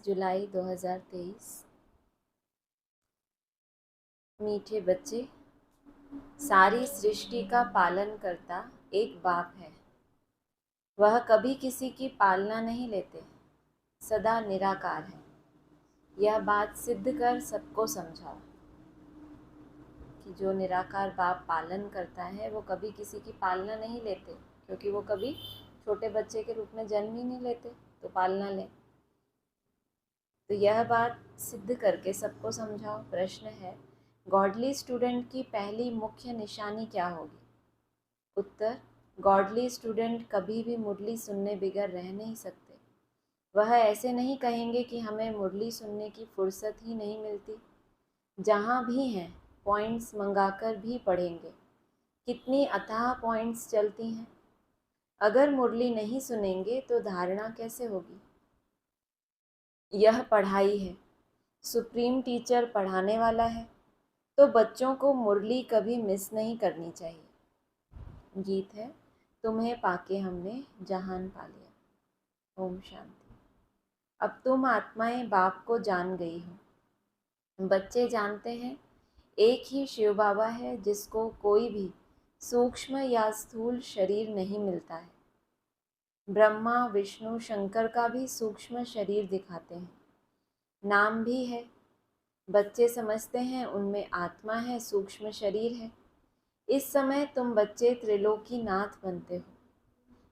जुलाई 2023। मीठे बच्चे, सारी सृष्टि का पालन करता एक बाप है। वह कभी किसी की पालना नहीं लेते, सदा निराकार है। यह बात सिद्ध कर सबको समझाओ कि जो निराकार बाप पालन करता है वो कभी किसी की पालना नहीं लेते, क्योंकि वो कभी छोटे बच्चे के रूप में जन्म ही नहीं लेते तो पालना लें। तो यह बात सिद्ध करके सबको समझाओ। प्रश्न है, गॉडली स्टूडेंट की पहली मुख्य निशानी क्या होगी? उत्तर, गॉडली स्टूडेंट कभी भी मुरली सुनने बिगर रह नहीं सकते। वह ऐसे नहीं कहेंगे कि हमें मुरली सुनने की फुर्सत ही नहीं मिलती। जहाँ भी हैं पॉइंट्स मंगाकर भी पढ़ेंगे। कितनी अथाह पॉइंट्स चलती हैं। अगर मुरली नहीं सुनेंगे तो धारणा कैसे होगी? यह पढ़ाई है, सुप्रीम टीचर पढ़ाने वाला है, तो बच्चों को मुरली कभी मिस नहीं करनी चाहिए। गीत है, तुम्हें पाके हमने जहान पा लिया। ओम शांति। अब तुम आत्माएं बाप को जान गई हो। बच्चे जानते हैं एक ही शिव बाबा है जिसको कोई भी सूक्ष्म या स्थूल शरीर नहीं मिलता है। ब्रह्मा विष्णु शंकर का भी सूक्ष्म शरीर दिखाते हैं, नाम भी है। बच्चे समझते हैं उनमें आत्मा है, सूक्ष्म शरीर है। इस समय तुम बच्चे त्रिलोकीनाथ बनते हो।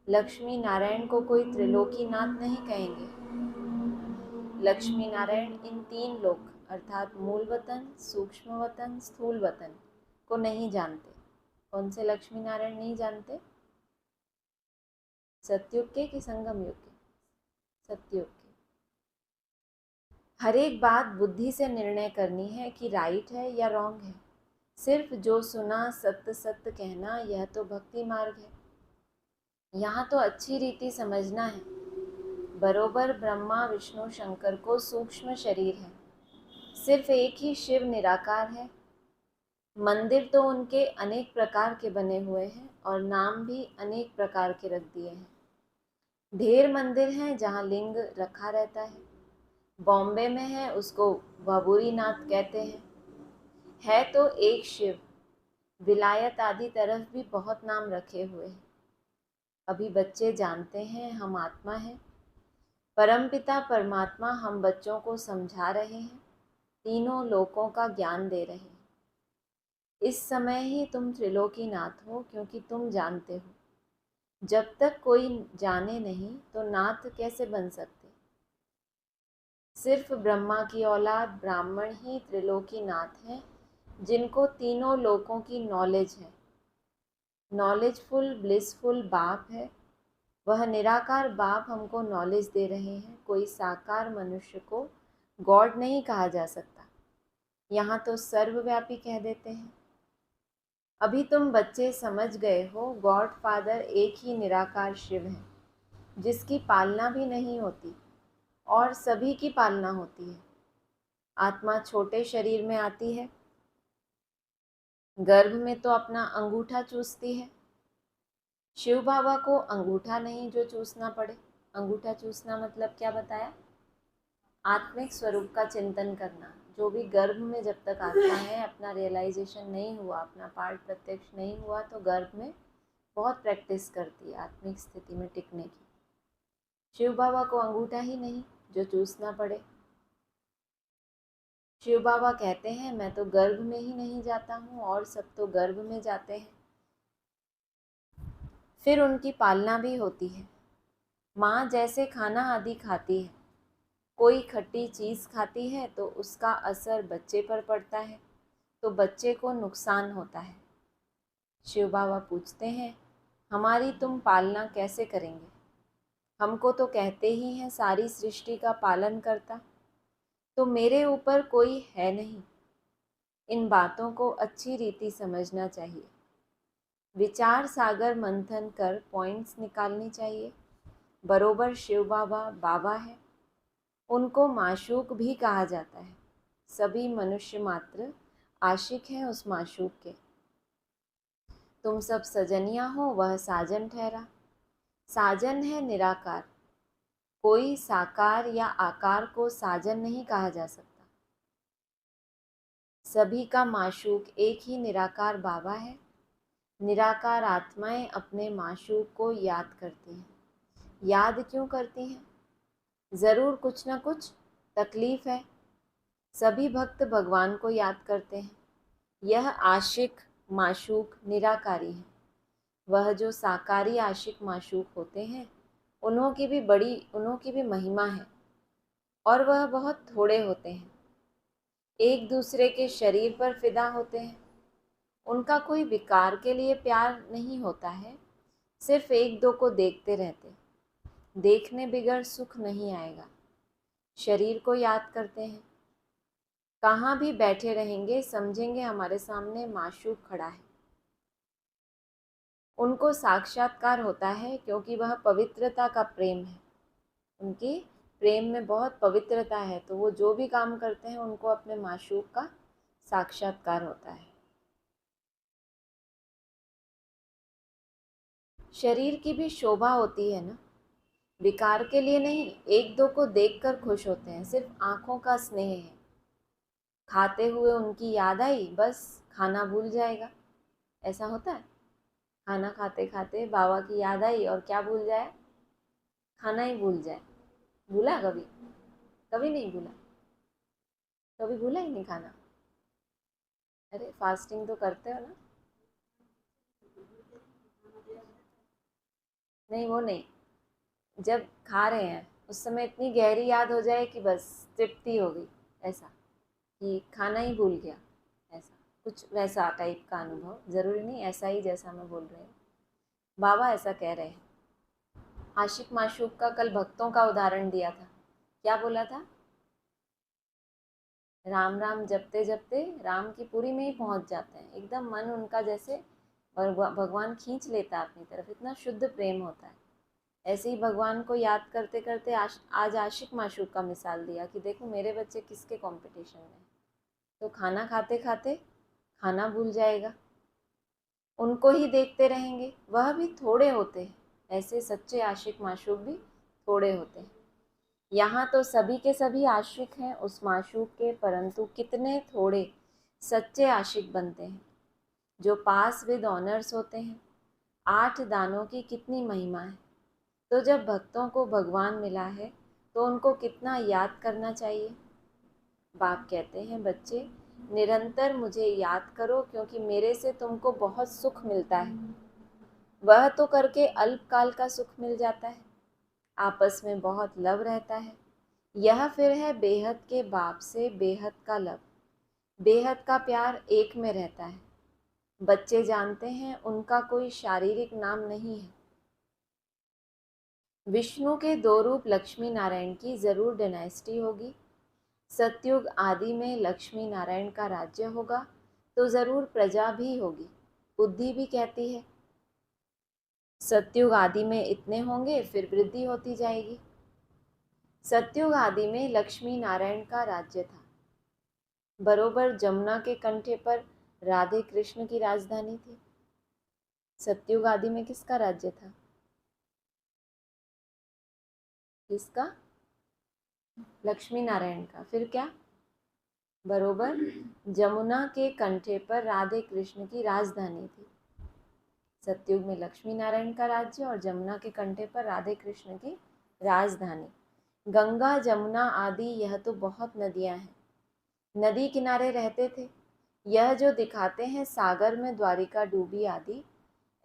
लक्ष्मी नारायण को कोई त्रिलोकीनाथ नहीं कहेंगे। लक्ष्मी नारायण इन तीन लोक अर्थात मूल वतन, सूक्ष्म वतन, स्थूल वतन को नहीं जानते। कौन से लक्ष्मी नारायण नहीं जानते? सतयुग के कि संगम युग के? सतयुग के। हर एक बात बुद्धि से निर्णय करनी है कि राइट है या रॉन्ग है। सिर्फ जो सुना सत्य सत्य कहना, यह तो भक्ति मार्ग है। यहाँ तो अच्छी रीति समझना है। बरोबर ब्रह्मा विष्णु शंकर को सूक्ष्म शरीर है, सिर्फ एक ही शिव निराकार है। मंदिर तो उनके अनेक प्रकार के बने हुए हैं और नाम भी अनेक प्रकार के रख दिए हैं। ढेर मंदिर हैं जहाँ लिंग रखा रहता है। बॉम्बे में है, उसको बाबूरी नाथ कहते हैं। है तो एक शिव। विलायत आदि तरफ भी बहुत नाम रखे हुए हैं। अभी बच्चे जानते हैं हम आत्मा हैं। परमपिता परमात्मा हम बच्चों को समझा रहे हैं, तीनों लोकों का ज्ञान दे रहे हैं। इस समय ही तुम त्रिलोकीनाथ हो, क्योंकि तुम जानते हो। जब तक कोई जाने नहीं तो नाथ कैसे बन सकते? सिर्फ ब्रह्मा की औलाद ब्राह्मण ही त्रिलोकीनाथ हैं, जिनको तीनों लोकों की नॉलेज है। नॉलेजफुल ब्लिसफुल बाप है। वह निराकार बाप हमको नॉलेज दे रहे हैं। कोई साकार मनुष्य को गॉड नहीं कहा जा सकता, यहाँ तो सर्वव्यापी कह देते हैं। अभी तुम बच्चे समझ गए हो, गॉड फादर एक ही निराकार शिव है, जिसकी पालना भी नहीं होती और सभी की पालना होती है। आत्मा छोटे शरीर में आती है, गर्भ में तो अपना अंगूठा चूसती है। शिव बाबा को अंगूठा नहीं जो चूसना पड़े। अंगूठा चूसना मतलब क्या बताया? आत्मिक स्वरूप का चिंतन करना। जो भी गर्भ में जब तक आत्मा है, अपना रियलाइजेशन नहीं हुआ, अपना पार्ट प्रत्यक्ष नहीं हुआ, तो गर्भ में बहुत प्रैक्टिस करती है आत्मिक स्थिति में टिकने की। शिव बाबा को अंगूठा ही नहीं जो चूसना पड़े। शिव बाबा कहते हैं मैं तो गर्भ में ही नहीं जाता हूँ और सब तो गर्भ में जाते हैं। फिर उनकी पालना भी होती है। माँ जैसे खाना आदि खाती है, कोई खट्टी चीज़ खाती है तो उसका असर बच्चे पर पड़ता है, तो बच्चे को नुकसान होता है। शिव बाबा पूछते हैं हमारी तुम पालना कैसे करेंगे? हमको तो कहते ही हैं सारी सृष्टि का पालन करता, तो मेरे ऊपर कोई है नहीं। इन बातों को अच्छी रीति समझना चाहिए। विचार सागर मंथन कर पॉइंट्स निकालनी चाहिए। बरोबर शिव बाबा बाबा है, उनको माशूक भी कहा जाता है। सभी मनुष्य मात्र आशिक हैं उस माशूक के। तुम सब सजनिया हो, वह साजन ठहरा। साजन है निराकार, कोई साकार या आकार को साजन नहीं कहा जा सकता। सभी का माशूक एक ही निराकार बाबा है। निराकार आत्माएं अपने माशूक को याद करती हैं। याद क्यों करती हैं? ज़रूर कुछ न कुछ तकलीफ़ है। सभी भक्त भगवान को याद करते हैं। यह आशिक माशूक निराकारी है। वह जो साकारी आशिक माशूक होते हैं, उन्हों की भी महिमा है, और वह बहुत थोड़े होते हैं। एक दूसरे के शरीर पर फिदा होते हैं। उनका कोई विकार के लिए प्यार नहीं होता है, सिर्फ एक दो को देखते रहते। देखने बिगर सुख नहीं आएगा। शरीर को याद करते हैं। कहाँ भी बैठे रहेंगे, समझेंगे हमारे सामने माशूक खड़ा है। उनको साक्षात्कार होता है क्योंकि वह पवित्रता का प्रेम है। उनकी प्रेम में बहुत पवित्रता है, तो वो जो भी काम करते हैं उनको अपने माशूक का साक्षात्कार होता है। शरीर की भी शोभा होती है ना, विकार के लिए नहीं, एक दो को देखकर खुश होते हैं, सिर्फ आंखों का स्नेह है। खाते हुए उनकी याद आई, बस खाना भूल जाएगा। ऐसा होता है? खाना खाते खाते बाबा की याद आई और क्या भूल जाए? खाना ही भूल जाए। भूला कभी? कभी नहीं भूला। कभी भूला ही नहीं खाना? अरे फास्टिंग तो करते हो ना? नहीं, वो नहीं, जब खा रहे हैं उस समय इतनी गहरी याद हो जाए कि बस तृप्ति हो गई, ऐसा कि खाना ही भूल गया, ऐसा कुछ वैसा टाइप का अनुभव। ज़रूरी नहीं ऐसा ही जैसा मैं बोल रही हूँ। बाबा ऐसा कह रहे हैं। आशिक माशूक का कल भक्तों का उदाहरण दिया था। क्या बोला था? राम राम जपते जपते राम की पुरी में ही पहुंच जाते हैं। एकदम मन उनका जैसे भगवान खींच लेता है अपनी तरफ, इतना शुद्ध प्रेम होता है। ऐसे ही भगवान को याद करते करते आज आशिक माशूक का मिसाल दिया कि देखो मेरे बच्चे किसके कंपटीशन में। तो खाना खाते खाते खाना भूल जाएगा, उनको ही देखते रहेंगे। वह भी थोड़े होते हैं, ऐसे सच्चे आशिक माशूक भी थोड़े होते हैं। यहाँ तो सभी के सभी आशिक हैं उस माशूक के, परंतु कितने थोड़े सच्चे आशिक बनते हैं जो पास विद ऑनर्स होते हैं। 8 दानों की कितनी महिमा है। तो जब भक्तों को भगवान मिला है तो उनको कितना याद करना चाहिए। बाप कहते हैं, बच्चे निरंतर मुझे याद करो क्योंकि मेरे से तुमको बहुत सुख मिलता है। वह तो करके अल्पकाल का सुख मिल जाता है, आपस में बहुत लव रहता है। यह फिर है बेहद के बाप से बेहद का लव। बेहद का प्यार एक में रहता है। बच्चे जानते हैं उनका कोई शारीरिक नाम नहीं है। विष्णु के 2 रूप लक्ष्मी नारायण की जरूर डायनेस्टी होगी। सतयुग आदि में लक्ष्मी नारायण का राज्य होगा तो जरूर प्रजा भी होगी। बुद्धि भी कहती है सतयुग आदि में इतने होंगे, फिर वृद्धि होती जाएगी। सतयुग आदि में लक्ष्मी नारायण का राज्य था। बरोबर जमुना के कंठे पर राधे कृष्ण की राजधानी थी। सतयुग आदि में किसका राज्य था? किसका? लक्ष्मी नारायण का। फिर क्या? बरोबर जमुना के कंठे पर राधे कृष्ण की राजधानी थी। सतयुग में लक्ष्मी नारायण का राज्य और जमुना के कंठे पर राधे कृष्ण की राजधानी। गंगा जमुना आदि यह तो बहुत नदियां हैं, नदी किनारे रहते थे। यह जो दिखाते हैं सागर में द्वारिका डूबी आदि,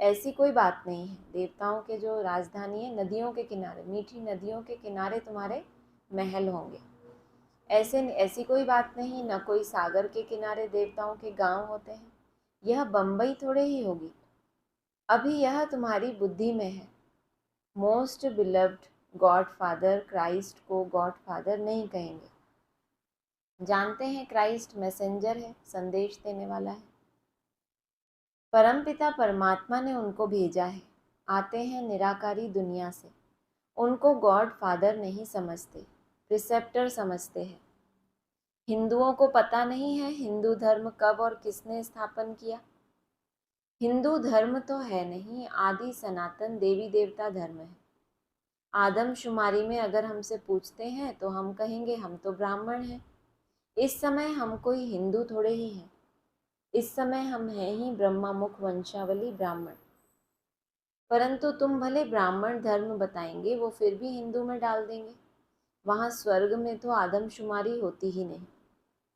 ऐसी कोई बात नहीं है। देवताओं के जो राजधानी है नदियों के किनारे, मीठी नदियों के किनारे तुम्हारे महल होंगे। ऐसी कोई बात नहीं, न कोई सागर के किनारे देवताओं के गांव होते हैं। यह बम्बई थोड़े ही होगी। अभी यह तुम्हारी बुद्धि में है। Most beloved God father Christ को गॉड फादर नहीं कहेंगे। जानते हैं क्राइस्ट मैसेंजर है, संदेश देने वाला है। परमपिता परमात्मा ने उनको भेजा है। आते हैं निराकारी दुनिया से। उनको गॉड फादर नहीं समझते, प्रिसेप्टर समझते हैं। हिंदुओं को पता नहीं है हिंदू धर्म कब और किसने स्थापन किया। हिंदू धर्म तो है नहीं, आदि सनातन देवी देवता धर्म है। आदमशुमारी में अगर हमसे पूछते हैं तो हम कहेंगे हम तो ब्राह्मण हैं। इस समय हम कोई हिंदू थोड़े ही हैं, इस समय हम हैं ही ब्रह्मामुख वंशावली ब्राह्मण। परंतु तुम भले ब्राह्मण धर्म बताएंगे, वो फिर भी हिंदू में डाल देंगे। वहाँ स्वर्ग में तो आदमशुमारी होती ही नहीं।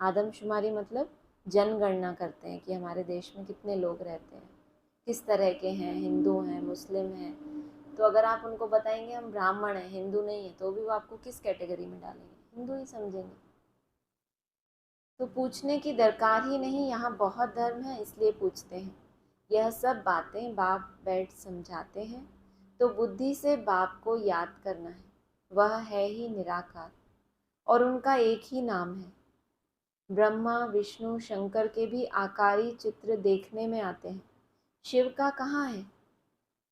आदमशुमारी मतलब जनगणना करते हैं कि हमारे देश में कितने लोग रहते हैं, किस तरह के हैं, हिंदू हैं, मुस्लिम हैं। तो अगर आप उनको बताएंगे हम ब्राह्मण हैं, हिंदू नहीं है, तो भी वो आपको किस कैटेगरी में डालेंगे? हिंदू ही समझेंगे। तो पूछने की दरकार ही नहीं, यहाँ बहुत धर्म है इसलिए पूछते हैं। यह सब बातें बाप बैठ समझाते हैं, तो बुद्धि से बाप को याद करना है। वह है ही निराकार और उनका एक ही नाम है। ब्रह्मा विष्णु शंकर के भी आकारी चित्र देखने में आते हैं, शिव का कहाँ है?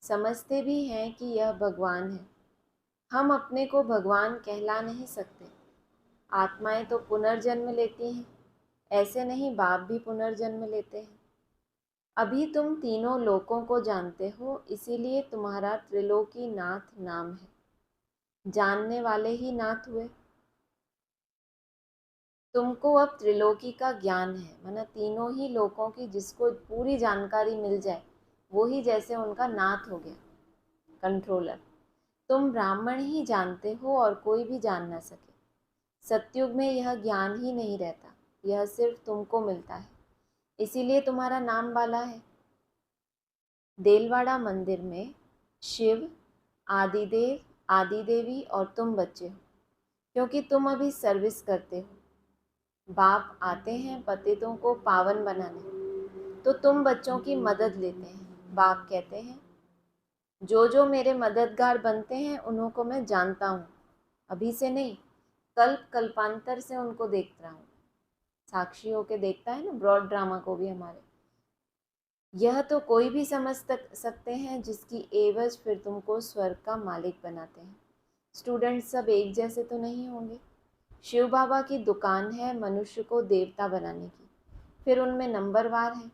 समझते भी हैं कि यह भगवान है। हम अपने को भगवान कहला नहीं सकते। आत्माएं तो पुनर्जन्म लेती हैं, ऐसे नहीं बाप भी पुनर्जन्म लेते हैं। अभी तुम तीनों लोकों को जानते हो, इसीलिए तुम्हारा त्रिलोकी नाथ नाम है। जानने वाले ही नाथ हुए। तुमको अब त्रिलोकी का ज्ञान है, माना तीनों ही लोकों की जिसको पूरी जानकारी मिल जाए वो ही जैसे उनका नाथ हो गया, कंट्रोलर। तुम ब्राह्मण ही जानते हो और कोई भी जान ना सके। सतयुग में यह ज्ञान ही नहीं रहता, यह सिर्फ तुमको मिलता है, इसीलिए तुम्हारा नाम वाला है। देलवाड़ा मंदिर में शिव, आदिदेव, आदिदेवी और तुम बच्चे हो, क्योंकि तुम अभी सर्विस करते हो। बाप आते हैं पतितों को पावन बनाने, तो तुम बच्चों की मदद लेते हैं। बाप कहते हैं जो जो मेरे मददगार बनते हैं उन्हों को मैं जानता हूँ, अभी से नहीं, कल्प कल्पांतर से उनको देख रहा हूँ। साक्षी होके देखता है ना ब्रॉड ड्रामा को भी हमारे। यह तो कोई भी समझ सकते हैं, जिसकी एवज फिर तुमको स्वर्ग का मालिक बनाते हैं। स्टूडेंट सब एक जैसे तो नहीं होंगे। शिव बाबा की दुकान है मनुष्य को देवता बनाने की, फिर उनमें नंबरवार है।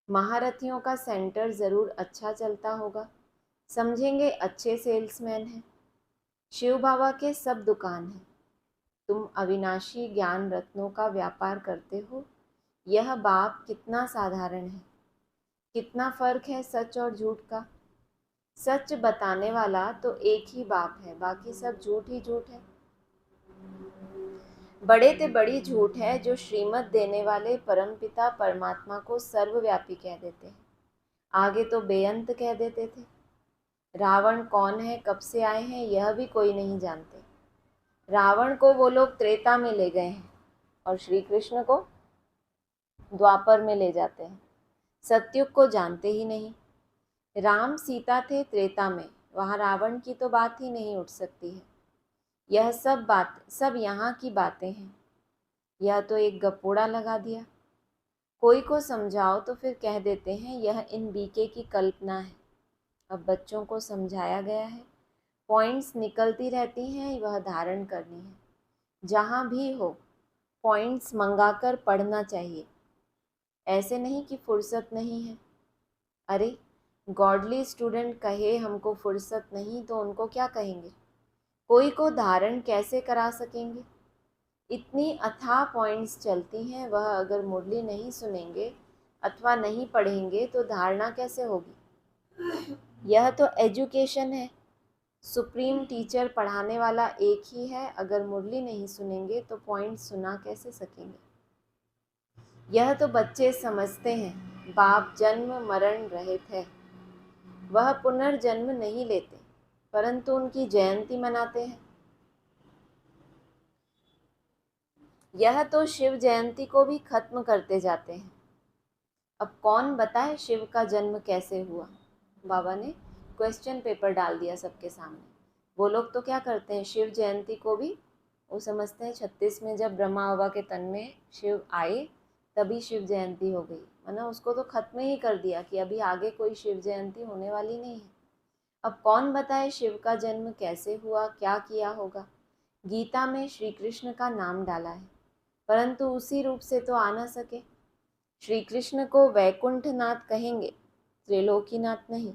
महारथियों का सेंटर ज़रूर अच्छा चलता होगा, समझेंगे अच्छे सेल्समैन हैं। शिव बाबा के सब दुकान हैं। तुम अविनाशी ज्ञान रत्नों का व्यापार करते हो। यह बाप कितना साधारण है, कितना फर्क है सच और झूठ का। सच बताने वाला तो एक ही बाप है, बाकी सब झूठ ही झूठ है। बड़े ते बड़ी झूठ है जो श्रीमत देने वाले परमपिता परमात्मा को सर्वव्यापी कह देते हैं। आगे तो बेअंत कह देते थे। रावण कौन है, कब से आए हैं, यह भी कोई नहीं जानते। रावण को वो लोग त्रेता में ले गए हैं और श्री कृष्ण को द्वापर में ले जाते हैं। सतयुग को जानते ही नहीं। राम सीता थे त्रेता में, वहाँ रावण की तो बात ही नहीं उठ सकती है। यह सब यहाँ की बातें हैं। यह तो एक गपोड़ा लगा दिया। कोई को समझाओ तो फिर कह देते हैं यह इन बीके की कल्पना है। अब बच्चों को समझाया गया है, पॉइंट्स निकलती रहती हैं, वह धारण करनी है। जहाँ भी हो पॉइंट्स मंगाकर पढ़ना चाहिए, ऐसे नहीं कि फुर्सत नहीं है। अरे गॉडली स्टूडेंट कहे हमको फुर्सत नहीं तो उनको क्या कहेंगे? कोई को धारण कैसे करा सकेंगे? इतनी अथाह पॉइंट्स चलती हैं, वह अगर मुरली नहीं सुनेंगे अथवा नहीं पढ़ेंगे तो धारणा कैसे होगी? यह तो एजुकेशन है। सुप्रीम टीचर पढ़ाने वाला एक ही है, अगर मुरली नहीं सुनेंगे तो पॉइंट सुना कैसे सकेंगे? यह तो बच्चे समझते हैं बाप जन्म मरण रहित है, वह पुनर्जन्म नहीं लेते, परंतु उनकी जयंती मनाते हैं। यह तो शिव जयंती को भी खत्म करते जाते हैं। अब कौन बताए शिव का जन्म कैसे हुआ? बाबा ने क्वेश्चन पेपर डाल दिया सबके सामने। वो लोग तो क्या करते हैं, शिव जयंती को भी वो समझते हैं 36 में जब ब्रह्मा बाबा के तन में शिव आए तभी शिव जयंती हो गई, वरना उसको तो खत्म ही कर दिया कि अभी आगे कोई शिव जयंती होने वाली नहीं है। अब कौन बताए शिव का जन्म कैसे हुआ, क्या किया होगा? गीता में श्री कृष्ण का नाम डाला है, परंतु उसी रूप से तो आ ना सके। श्री कृष्ण को वैकुंठनाथ कहेंगे, त्रिलोकीनाथ नहीं।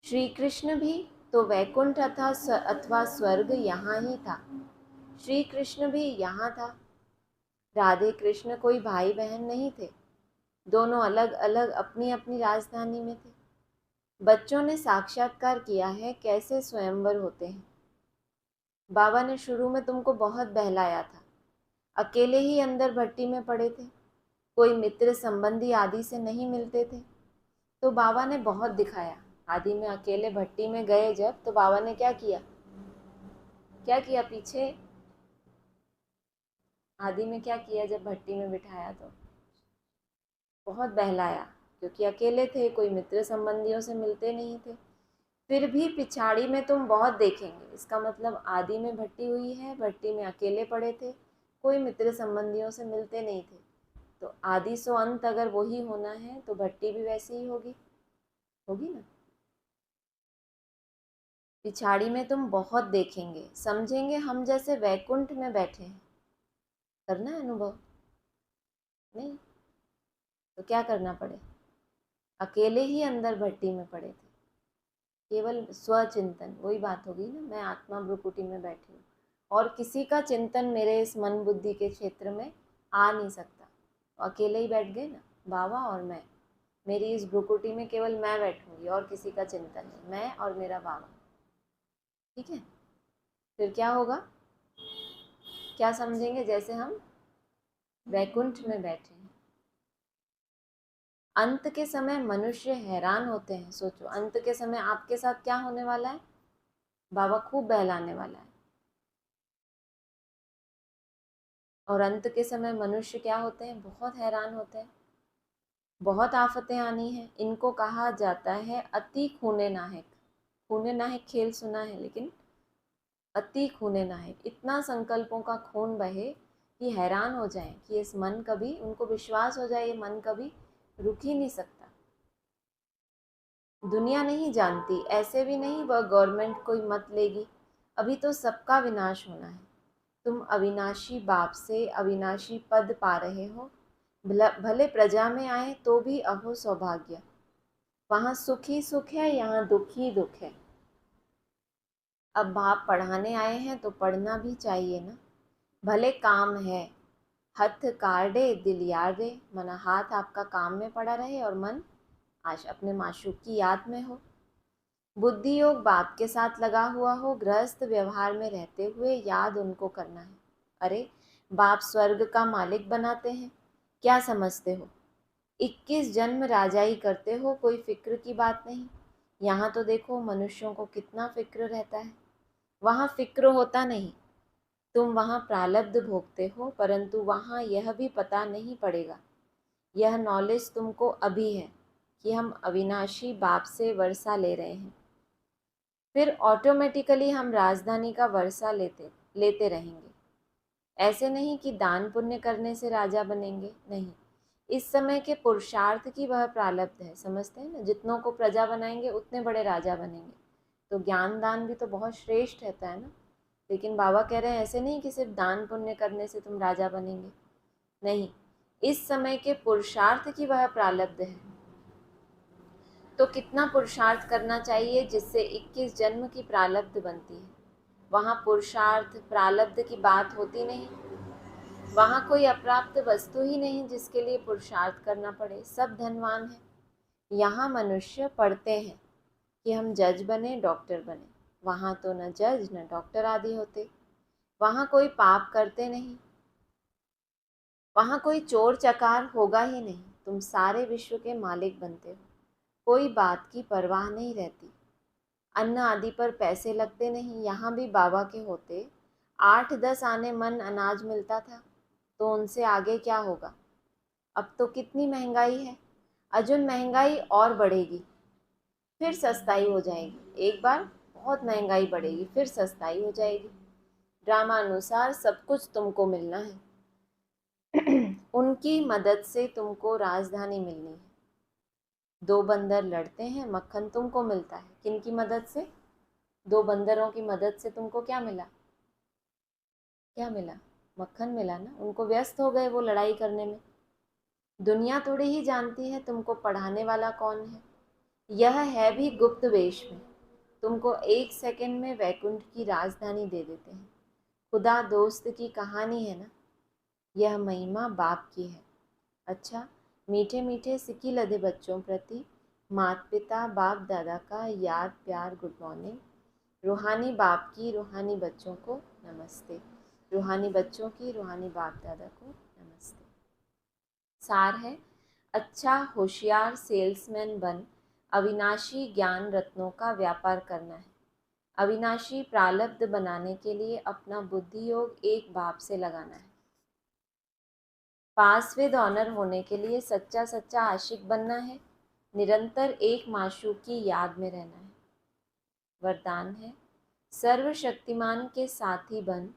श्री कृष्ण भी तो वैकुंठ अथवा स्वर्ग यहाँ ही था। श्री कृष्ण भी यहाँ था। राधे कृष्ण कोई भाई बहन नहीं थे, दोनों अलग अलग अपनी अपनी राजधानी में थे। बच्चों ने साक्षात्कार किया है कैसे स्वयंवर होते हैं। बाबा ने शुरू में तुमको बहुत बहलाया था, अकेले ही अंदर भट्टी में पड़े थे, कोई मित्र संबंधी आदि से नहीं मिलते थे, तो बाबा ने बहुत दिखाया। आदि में अकेले भट्टी में गए जब, तो बाबा ने क्या किया, क्या किया पीछे आदि में क्या किया जब भट्टी में बिठाया, तो बहुत बहलाया, क्योंकि अकेले थे, कोई मित्र संबंधियों से मिलते नहीं थे। फिर भी पिछाड़ी में तुम बहुत देखेंगे, इसका मतलब आदि में भट्टी हुई है, भट्टी में अकेले पड़े थे, कोई मित्र संबंधियों से मिलते नहीं थे, तो आदि सो अंत अगर वही होना है तो भट्टी भी वैसी ही होगी, होगी ना। पिछाड़ी में तुम बहुत देखेंगे, समझेंगे हम जैसे वैकुंठ में बैठे हैं। करना है अनुभव? नहीं तो क्या करना पड़े, अकेले ही अंदर भट्टी में पड़े थे, केवल स्वचिंतन, वही बात होगी ना, मैं आत्मा भ्रुकुटी में बैठी हूँ और किसी का चिंतन मेरे इस मन बुद्धि के क्षेत्र में आ नहीं सकता। तो अकेले ही बैठ गए ना, बाबा और मैं, मेरी इस भ्रुकुटी में केवल मैं बैठूंगी और किसी का चिंतन नहीं, मैं और मेरा बाबा। ठीक है, फिर क्या होगा, क्या समझेंगे, जैसे हम वैकुंठ में बैठे हैं। अंत के समय मनुष्य हैरान होते हैं। सोचो, अंत के समय आपके साथ क्या होने वाला है, बाबा खूब बहलाने वाला है। और अंत के समय मनुष्य क्या होते हैं, बहुत हैरान होते हैं, बहुत आफतें आनी हैं। इनको कहा जाता है अति खूने नाहक। खूने नाहक खेल सुना है, लेकिन अति खूने नाहक, इतना संकल्पों का खून बहे कि हैरान हो जाएं, कि इस मन कभी, उनको विश्वास हो जाए ये मन कभी रुक ही नहीं सकता। दुनिया नहीं जानती, ऐसे भी नहीं वह गवर्नमेंट कोई मत लेगी, अभी तो सबका विनाश होना है। तुम अविनाशी बाप से अविनाशी पद पा रहे हो, भले प्रजा में आए तो भी अहो सौभाग्य। वहाँ सुख ही सुख है, यहाँ दुख ही दुख है। अब बाप पढ़ाने आए हैं तो पढ़ना भी चाहिए ना, भले काम है, हथ काढ़े दिल यार रे, मना हाथ आपका काम में पड़ा रहे और मन आज अपने माशूक की याद में हो। बुद्धि योग बाप के साथ लगा हुआ हो, गृहस्थ व्यवहार में रहते हुए याद उनको करना है। अरे बाप स्वर्ग का मालिक बनाते हैं, क्या समझते हो, 21 जन्म राजाई करते हो, कोई फिक्र की बात नहीं। यहाँ तो देखो मनुष्यों को कितना फिक्र रहता है, वहाँ फिक्र होता नहीं। तुम वहाँ प्रालब्ध भोगते हो, परंतु वहाँ यह भी पता नहीं पड़ेगा, यह नॉलेज तुमको अभी है कि हम अविनाशी बाप से वर्षा ले रहे हैं, फिर ऑटोमेटिकली हम राजधानी का वर्षा लेते रहेंगे। ऐसे नहीं कि दान पुण्य करने से राजा बनेंगे, नहीं, इस समय के पुरुषार्थ की वह प्रालब्ध है, समझते हैं ना, जितनों को प्रजा बनाएंगे उतने बड़े राजा बनेंगे। तो ज्ञान दान भी तो बहुत श्रेष्ठ रहता है ना, लेकिन बाबा कह रहे हैं ऐसे नहीं कि सिर्फ दान पुण्य करने से तुम राजा बनेंगे, नहीं, इस समय के पुरुषार्थ की वह प्रालब्ध है। तो कितना पुरुषार्थ करना चाहिए जिससे 21 जन्म की प्रालब्ध बनती है। वहाँ पुरुषार्थ प्रालब्ध की बात होती नहीं, वहाँ कोई अप्राप्त वस्तु ही नहीं जिसके लिए पुरुषार्थ करना पड़े, सब धनवान है। यहाँ मनुष्य पढ़ते हैं कि हम जज बने, डॉक्टर बने, वहाँ तो न जज न डॉक्टर आदि होते, वहाँ कोई पाप करते नहीं, वहाँ कोई चोर चकार होगा ही नहीं, तुम सारे विश्व के मालिक बनते हो, कोई बात की परवाह नहीं रहती। अन्न आदि पर पैसे लगते नहीं, यहाँ भी बाबा के होते 8-10 आने मन अनाज मिलता था, तो उनसे आगे क्या होगा। अब तो कितनी महंगाई है, अजुन महंगाई और बढ़ेगी, फिर सस्ताई हो जाएगी, एक बार बहुत महंगाई बढ़ेगी फिर सस्ताई हो जाएगी। ड्रामा अनुसार सब कुछ तुमको मिलना है। उनकी मदद से तुमको राजधानी मिलनी है। 2 बंदर लड़ते हैं, मक्खन तुमको मिलता है, किन की मदद से, 2 बंदरों की मदद से तुमको क्या मिला, क्या मिला, मक्खन मिला ना, उनको व्यस्त हो गए वो लड़ाई करने में, दुनिया थोड़ी ही जानती है तुमको पढ़ाने वाला कौन है। यह है भी गुप्त वेश में, तुमको 1 सेकंड में वैकुंठ की राजधानी दे देते हैं। खुदा दोस्त की कहानी है ना, यह महिमा बाप की है। अच्छा, मीठे मीठे सिक्की लदे बच्चों प्रति माता पिता बाप दादा का याद प्यार गुड मॉर्निंग। रूहानी बाप की रूहानी बच्चों को नमस्ते। रूहानी बच्चों की रूहानी बाप दादा को नमस्ते। सार है, अच्छा होशियार सेल्समैन बन अविनाशी ज्ञान रत्नों का व्यापार करना है। अविनाशी प्रालब्ध बनाने के लिए अपना बुद्धि योग एक बाप से लगाना है। पास विद ऑनर होने के लिए सच्चा सच्चा आशिक बनना है। निरंतर एक माशूक की याद में रहना है। वरदान है, सर्वशक्तिमान के साथी बन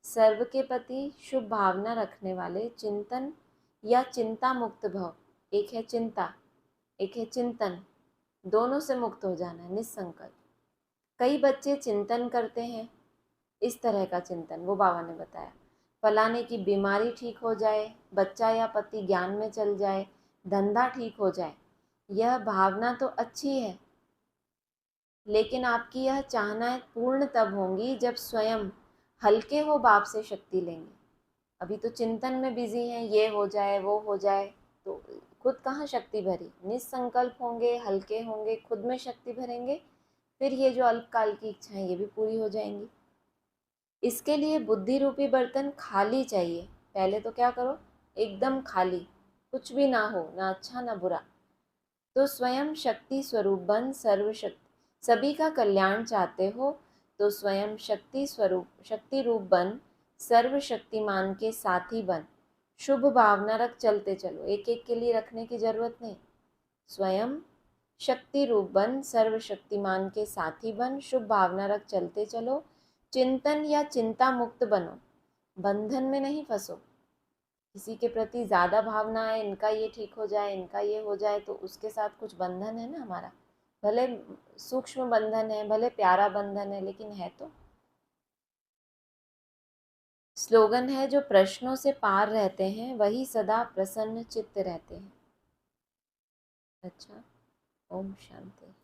सर्व के प्रति शुभ भावना रखने वाले चिंतन या चिंता मुक्त भव। एक है चिंता, एक है चिंतन, दोनों से मुक्त हो जाना है, निसंकल्प। कई बच्चे चिंतन करते हैं, इस तरह का चिंतन वो बाबा ने बताया, फलाने की बीमारी ठीक हो जाए, बच्चा या पति ज्ञान में चल जाए, धंधा ठीक हो जाए। यह भावना तो अच्छी है, लेकिन आपकी यह चाहनाएं पूर्ण तब होंगी जब स्वयं हल्के हो बाप से शक्ति लेंगे। अभी तो चिंतन में बिजी हैं, ये हो जाए वो हो जाए, तो खुद कहाँ शक्ति भरी। निसंकल्प होंगे, हल्के होंगे, खुद में शक्ति भरेंगे, फिर ये जो अल्पकाल की इच्छाएं ये भी पूरी हो जाएंगी। इसके लिए बुद्धि रूपी बर्तन खाली चाहिए। पहले तो क्या करो, एकदम खाली, कुछ भी ना हो, ना अच्छा ना बुरा। तो स्वयं शक्ति स्वरूप बन सर्वशक्ति, सभी का कल्याण चाहते हो तो स्वयं शक्ति स्वरूप शक्ति रूप बन सर्वशक्तिमान के साथी बन। शुभ भावना रख चलते चलो, एक एक के लिए रखने की जरूरत नहीं। स्वयं शक्ति रूप बन सर्वशक्तिमान के साथी बन, शुभ भावना रख चलते चलो। चिंतन या चिंता मुक्त बनो, बंधन में नहीं फंसो। किसी के प्रति ज़्यादा भावना है, इनका ये ठीक हो जाए, इनका ये हो जाए, तो उसके साथ कुछ बंधन है ना हमारा। भले सूक्ष्म बंधन है, भले प्यारा बंधन है, लेकिन है तो। स्लोगन है, जो प्रश्नों से पार रहते हैं वही सदा प्रसन्न चित्त रहते हैं। अच्छा, ओम शांति।